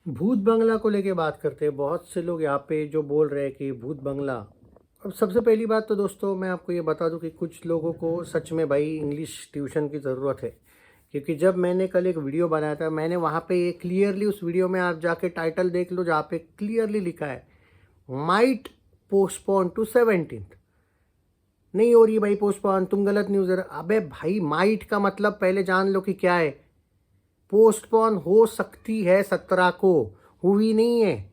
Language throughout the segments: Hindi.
भूत बंगला को लेके बात करते हैं। बहुत से लोग यहाँ पे जो बोल रहे हैं कि भूत बंगला। अब सबसे पहली बात तो दोस्तों मैं आपको ये बता दूं कि कुछ लोगों को सच में भाई इंग्लिश ट्यूशन की ज़रूरत है। क्योंकि जब मैंने कल एक वीडियो बनाया था, मैंने वहाँ पे क्लियरली, उस वीडियो में आप जाके टाइटल देख लो जहाँ पे क्लियरली लिखा है माइट पोस्टपोन टू 17th। नहीं हो रही भाई पोस्टपोन, तुम गलत न्यूज़ दे रहे। अबे भाई, माइट का मतलब पहले जान लो कि क्या है। पोस्टपोन हो सकती है 17 को, हुई नहीं है।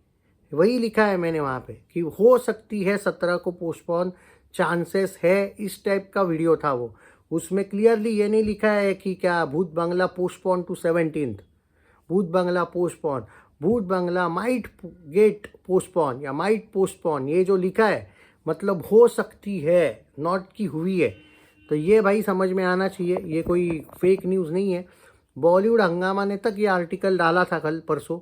वही लिखा है मैंने वहाँ पे कि हो सकती है 17 को पोस्टपोन, चांसेस है। इस टाइप का वीडियो था वो। उसमें क्लियरली ये नहीं लिखा है कि क्या भूत बंगला पोस्टपोन टू 17th। भूत बंगला पोस्टपोन, भूत बंगला माइट गेट पोस्टपोन या माइट पोस्टपोन, ये जो लिखा है मतलब हो सकती है, नॉट की हुई है। तो ये भाई समझ में आना चाहिए, ये कोई फेक न्यूज़ नहीं है। बॉलीवुड हंगामा ने तक ये आर्टिकल डाला था कल परसों।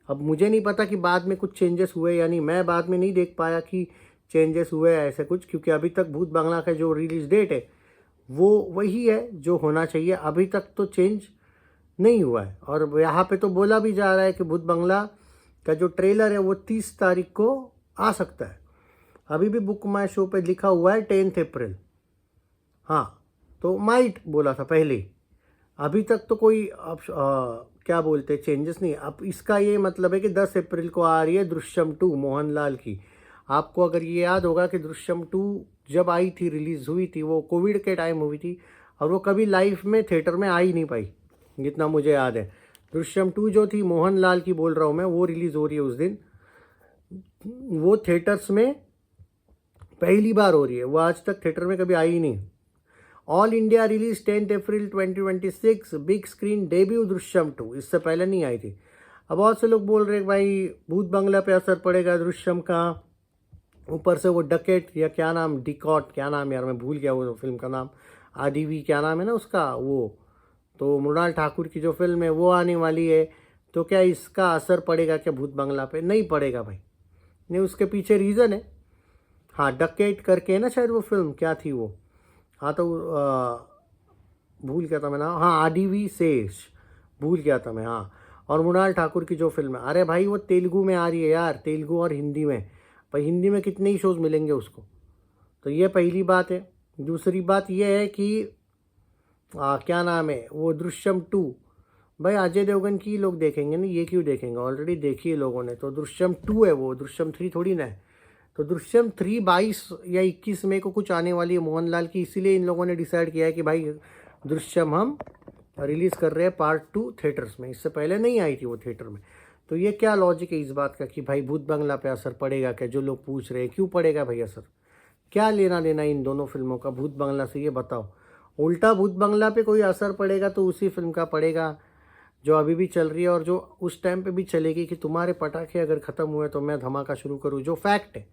अब मुझे नहीं पता कि बाद में कुछ चेंजेस हुए या नहीं, मैं बाद में नहीं देख पाया कि चेंजेस हुए ऐसे कुछ, क्योंकि अभी तक भूत बंगला का जो रिलीज डेट है वो वही है जो होना चाहिए। अभी तक तो चेंज नहीं हुआ है। और यहाँ पे तो बोला भी जा रहा है कि भूत बंगला का जो ट्रेलर है वो 30 तारीख को आ सकता है। अभी भी बुक माई शो पे लिखा हुआ है 10 अप्रैल। हाँ, तो माइट बोला था पहले। अभी तक तो कोई क्या बोलते हैं, चेंजेस नहीं। अब इसका ये मतलब है कि 10 अप्रैल को आ रही है दृश्यम 2 मोहनलाल की। आपको अगर ये याद होगा कि दृश्यम 2 जब आई थी, रिलीज़ हुई थी, वो कोविड के टाइम हुई थी और वो कभी लाइफ में थिएटर में आ ही नहीं पाई, जितना मुझे याद है। दृश्यम 2 जो थी मोहनलाल की बोल रहा हूँ मैं, वो रिलीज़ हो रही है उस दिन। वो थिएटर्स में पहली बार हो रही है, वो आज तक थिएटर में कभी आई ही नहीं। ऑल इंडिया रिलीज 10 अप्रैल 2026, बिग स्क्रीन डेब्यू दृश्यम 2, इससे पहले नहीं आई थी। अब बहुत से लोग बोल रहे हैं भाई भूत बंगला पे असर पड़ेगा दृश्यम का, ऊपर से वो डकेट या क्या नाम, डिकॉट, क्या नाम यार मैं भूल गया वो फिल्म का नाम, आडीवी क्या नाम है ना उसका, वो तो मृणाल ठाकुर की जो फिल्म है वो आने वाली है। तो क्या इसका असर पड़ेगा क्या भूत बंगला पे? नहीं पड़ेगा भाई। नहीं, उसके पीछे रीज़न है। हाँ, डकेट करके है ना शायद वो फिल्म, क्या थी वो। हाँ तो भूल गया था मैं नाम। हाँ, आडीवी शेष, भूल गया था मैं। हाँ, और मृणाल ठाकुर की जो फिल्म है, अरे भाई वो तेलुगु में आ रही है यार, तेलुगु और हिंदी में। भाई हिंदी में कितने ही शोज़ मिलेंगे उसको। तो ये पहली बात है। दूसरी बात ये है कि क्या नाम है वो दृश्यम 2, भाई अजय देवगन की लोग देखेंगे ना, ये क्यों देखेंगे, ऑलरेडी देखी है लोगों ने। तो दृश्यम 2 है वो, दृश्यम 3 थोड़ी ना है। तो दृश्यम 3 22 या 21 मई को कुछ आने वाली है मोहनलाल की, इसीलिए इन लोगों ने डिसाइड किया है कि भाई दृश्यम हम रिलीज़ कर रहे हैं पार्ट 2 थिएटर्स में। इससे पहले नहीं आई थी वो थिएटर में। तो ये क्या लॉजिक है इस बात का कि भाई भूत बंगला पे असर पड़ेगा क्या? जो लोग पूछ रहे हैं क्यों पड़ेगा भाई असर, क्या लेना देना इन दोनों फिल्मों का भूत बंगला से, ये बताओ। उल्टा भूत बंगला पे कोई असर पड़ेगा तो उसी फिल्म का पड़ेगा जो अभी भी चल रही है और जो उस टाइम पे भी चलेगी, कि तुम्हारे पटाखे अगर ख़त्म हुए तो मैं धमाका शुरू करूँ, जो फैक्ट है।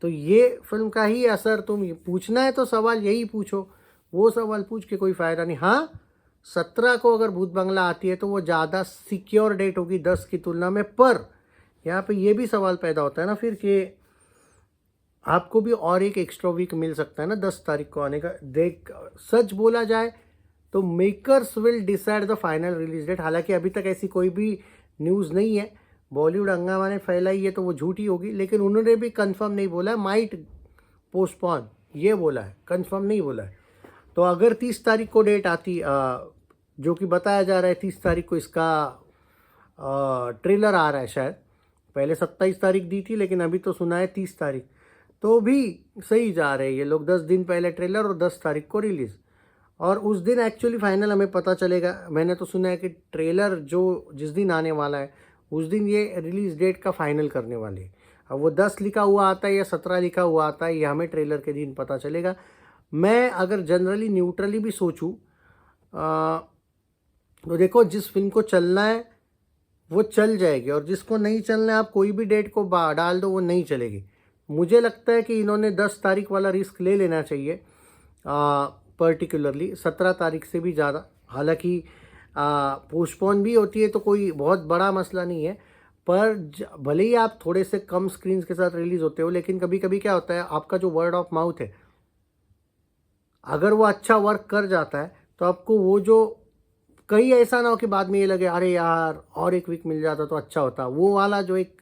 तो ये फिल्म का ही असर, तुम पूछना है तो सवाल यही पूछो, वो सवाल पूछ के कोई फ़ायदा नहीं। हाँ, 17 को अगर भूत बंगला आती है तो वो ज़्यादा सिक्योर डेट होगी 10 की तुलना में। पर यहाँ पे ये भी सवाल पैदा होता है ना फिर कि आपको भी और एक एक्स्ट्रा वीक मिल सकता है ना 10 तारीख को आने का। देख, सच बोला जाए तो makers will decide the final release date. हालांकि अभी तक ऐसी कोई भी न्यूज़ नहीं है, बॉलीवुड हंगामा ने फैलाई है तो वो झूठी होगी, लेकिन उन्होंने भी कंफर्म नहीं बोला है माइट पोस्टपोन, ये बोला है, कंफर्म नहीं बोला है। तो अगर 30 तारीख को डेट आती, जो कि बताया जा रहा है 30 तारीख को इसका ट्रेलर आ रहा है शायद, पहले 27 तारीख दी थी लेकिन अभी तो सुना है 30 तारीख, तो भी सही जा रहे हैं ये लोग। 10 दिन पहले ट्रेलर और 10 तारीख को रिलीज़, और उस दिन एक्चुअली फाइनल हमें पता चलेगा। मैंने तो सुना है कि ट्रेलर जो जिस दिन आने वाला है उस दिन ये रिलीज़ डेट का फाइनल करने वाले हैं। अब वो 10 लिखा हुआ आता है या 17 लिखा हुआ आता है, ये हमें ट्रेलर के दिन पता चलेगा। मैं अगर जनरली न्यूट्रली भी सोचूं, तो देखो जिस फिल्म को चलना है वो चल जाएगी, और जिसको नहीं चलना है आप कोई भी डेट को डाल दो वो नहीं चलेगी। मुझे लगता है कि इन्होंने 10 तारीख वाला रिस्क ले लेना चाहिए, पर्टिकुलरली 17 तारीख से भी ज़्यादा। हालांकि पोस्टपोन भी होती है तो कोई बहुत बड़ा मसला नहीं है, पर भले ही आप थोड़े से कम स्क्रीन्स के साथ रिलीज़ होते हो, लेकिन कभी कभी क्या होता है, आपका जो वर्ड ऑफ माउथ है अगर वो अच्छा वर्क कर जाता है तो आपको वो जो कहीं ऐसा ना हो कि बाद में ये लगे अरे यार और एक वीक मिल जाता तो अच्छा होता, वो वाला जो एक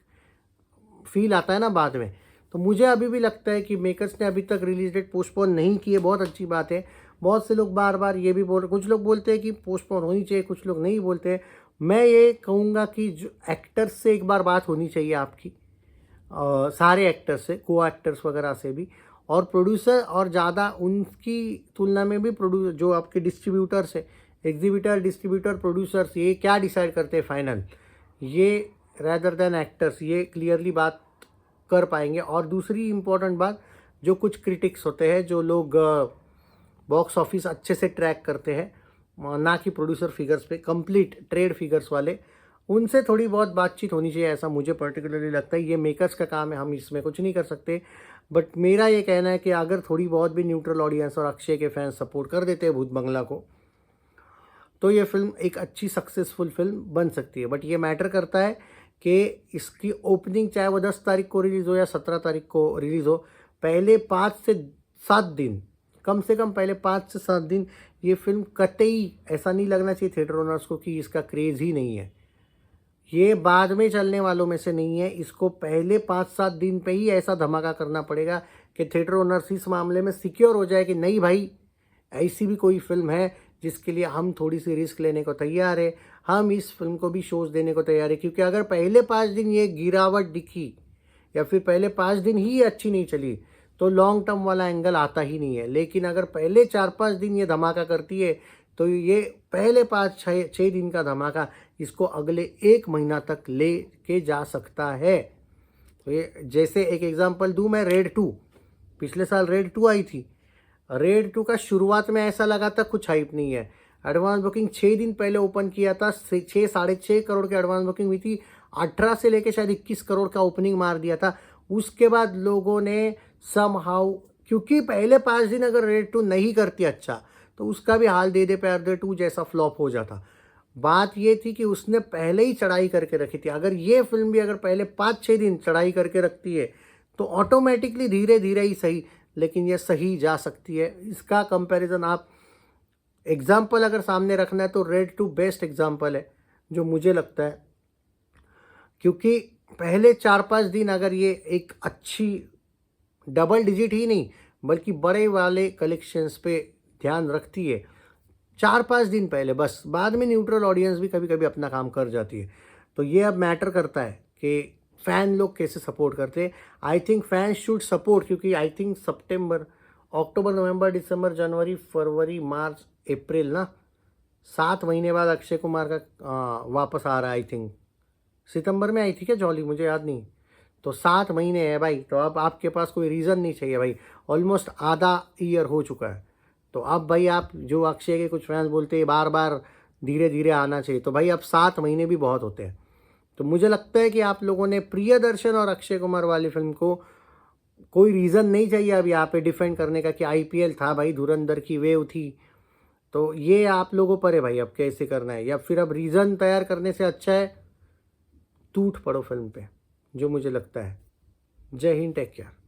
फील आता है ना बाद में। तो मुझे अभी भी लगता है कि मेकर्स ने अभी तक रिलीज डेट पोस्टपोन नहीं की है, बहुत अच्छी बात है। बहुत से लोग बार बार ये भी बोल रहे, कुछ लोग बोलते हैं कि पोस्टपोन होनी चाहिए, कुछ लोग नहीं बोलते हैं। मैं ये कहूँगा कि जो एक्टर्स से एक बार बात होनी चाहिए आपकी, सारे एक्टर्स से, को एक्टर्स वगैरह से भी, और प्रोड्यूसर, और ज़्यादा उनकी तुलना में भी प्रोड्यूसर जो आपके डिस्ट्रीब्यूटर्स है, एग्जीबिटर, डिस्ट्रीब्यूटर, प्रोड्यूसर्स, ये क्या डिसाइड करते हैं फाइनल, ये रैदर देन एक्टर्स, ये क्लियरली बात कर पाएंगे। और दूसरी इम्पोर्टेंट बात, जो कुछ क्रिटिक्स होते हैं, जो लोग बॉक्स ऑफिस अच्छे से ट्रैक करते हैं, ना कि प्रोड्यूसर फिगर्स पे, कंप्लीट ट्रेड फिगर्स वाले, उनसे थोड़ी बहुत बातचीत होनी चाहिए, ऐसा मुझे पर्टिकुलरली लगता है। ये मेकर्स का काम है, हम इसमें कुछ नहीं कर सकते। बट मेरा ये कहना है कि अगर थोड़ी बहुत भी न्यूट्रल ऑडियंस और अक्षय के फैंस सपोर्ट कर देते हैं भूत बंगला को, तो ये फिल्म एक अच्छी सक्सेसफुल फिल्म बन सकती है। बट ये मैटर करता है कि इसकी ओपनिंग, चाहे वो 10 तारीख को रिलीज़ हो या 17 तारीख को रिलीज़ हो, पहले 5 से 7 दिन, कम से कम पहले 5 से 7 दिन ये फिल्म कतई ऐसा नहीं लगना चाहिए थिएटर ओनर्स को कि इसका क्रेज़ ही नहीं है। ये बाद में चलने वालों में से नहीं है, इसको पहले 5-7 दिन पे ही ऐसा धमाका करना पड़ेगा कि थिएटर ओनर्स इस मामले में सिक्योर हो जाए कि नहीं भाई, ऐसी भी कोई फिल्म है जिसके लिए हम थोड़ी सी रिस्क लेने को तैयार है, हम इस फिल्म को भी शोज देने को तैयार है। क्योंकि अगर पहले 5 दिन ये गिरावट दिखी, या फिर पहले 5 दिन ही अच्छी नहीं चली, तो लॉन्ग टर्म वाला एंगल आता ही नहीं है। लेकिन अगर पहले 4-5 दिन ये धमाका करती है, तो ये पहले 5-6 दिन का धमाका इसको अगले 1 महीना तक ले के जा सकता है। तो ये, जैसे एक एग्जांपल दूं मैं, रेड 2, पिछले साल रेड 2 आई थी। रेड 2 का शुरुआत में ऐसा लगा था कुछ हाइप नहीं है, एडवांस बुकिंग 6 दिन पहले ओपन किया था, 6-6.5 करोड़ की एडवांस बुकिंग हुई थी, 18 से लेके शायद 21 करोड़ का ओपनिंग मार दिया था। उसके बाद लोगों ने समहाउ, क्योंकि पहले 5 दिन अगर रेड 2 नहीं करती अच्छा, तो उसका भी हाल दे दे प्यार दे 2 जैसा फ्लॉप हो जाता। बात ये थी कि उसने पहले ही चढ़ाई करके रखी थी। अगर ये फिल्म भी अगर पहले 5-6 दिन चढ़ाई करके रखती है, तो ऑटोमेटिकली धीरे धीरे ही सही, लेकिन ये सही जा सकती है। इसका कंपैरिजन आप एग्जाम्पल अगर सामने रखना है तो रेड 2 बेस्ट एग्जाम्पल है जो मुझे लगता है। क्योंकि पहले 4-5 दिन अगर ये एक अच्छी डबल डिजिट ही नहीं बल्कि बड़े वाले कलेक्शंस पे ध्यान रखती है 4-5 दिन पहले, बस बाद में न्यूट्रल ऑडियंस भी कभी कभी अपना काम कर जाती है। तो ये अब मैटर करता है कि फ़ैन लोग कैसे सपोर्ट करते हैं। I think fans should support, क्योंकि आई थिंक सितंबर, अक्टूबर, नवंबर, दिसंबर, जनवरी, फरवरी, मार्च, अप्रैल ना, 7 महीने बाद अक्षय कुमार का वापस आ रहा है। आई थिंक सितंबर में आई थी क्या जॉली, मुझे याद नहीं। तो 7 महीने है भाई, तो अब आपके पास कोई रीज़न नहीं चाहिए भाई, ऑलमोस्ट आधा ईयर हो चुका है। तो अब भाई आप जो अक्षय के कुछ फैंस बोलते हैं बार बार धीरे धीरे आना चाहिए, तो भाई अब 7 महीने भी बहुत होते हैं। तो मुझे लगता है कि आप लोगों ने प्रियदर्शन और अक्षय कुमार वाली फिल्म को कोई रीज़न नहीं चाहिए अब यहाँ पे डिफेंड करने का कि आईपीएल था भाई, धुरंधर की वेव थी। तो ये आप लोगों पर है भाई अब कैसे करना है, या फिर अब रीज़न तैयार करने से अच्छा है टूट पड़ो फिल्म पे, जो मुझे लगता है। जय हिंद, टेक केयर।